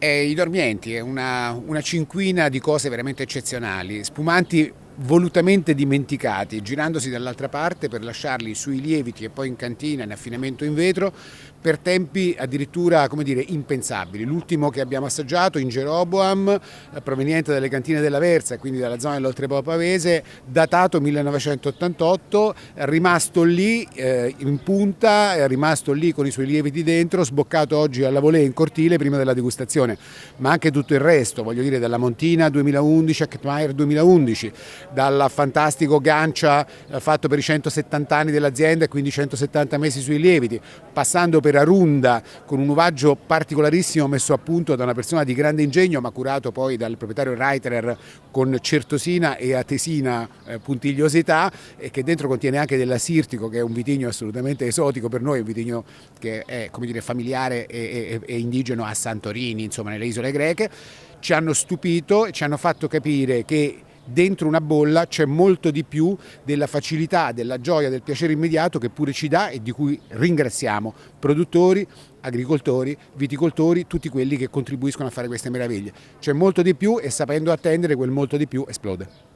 I dormienti, è una cinquina di cose veramente eccezionali, spumanti volutamente dimenticati, girandosi dall'altra parte per lasciarli sui lieviti e poi in cantina in affinamento in vetro per tempi addirittura, come dire, impensabili. L'ultimo che abbiamo assaggiato in Jeroboam, proveniente dalle cantine dell'Aversa, quindi dalla zona dell'Oltrepò Pavese, datato 1988, rimasto lì in punta, è rimasto lì con i suoi lieviti dentro, sboccato oggi alla volée in cortile prima della degustazione, ma anche tutto il resto, voglio dire, dalla Montina 2011 a Kettmeyer 2011, dal fantastico Gancia fatto per i 170 anni dell'azienda e quindi 170 mesi sui lieviti, passando per Arunda con un uvaggio particolarissimo messo a punto da una persona di grande ingegno ma curato poi dal proprietario Reiterer con certosina e atesina puntigliosità, e che dentro contiene anche dell'Asirtico, che è un vitigno assolutamente esotico per noi, un vitigno che è, come dire, familiare e indigeno a Santorini, insomma nelle isole greche. Ci hanno stupito e ci hanno fatto capire che dentro una bolla c'è molto di più della facilità, della gioia, del piacere immediato che pure ci dà e di cui ringraziamo produttori, agricoltori, viticoltori, tutti quelli che contribuiscono a fare queste meraviglie. C'è molto di più e sapendo attendere quel molto di più esplode.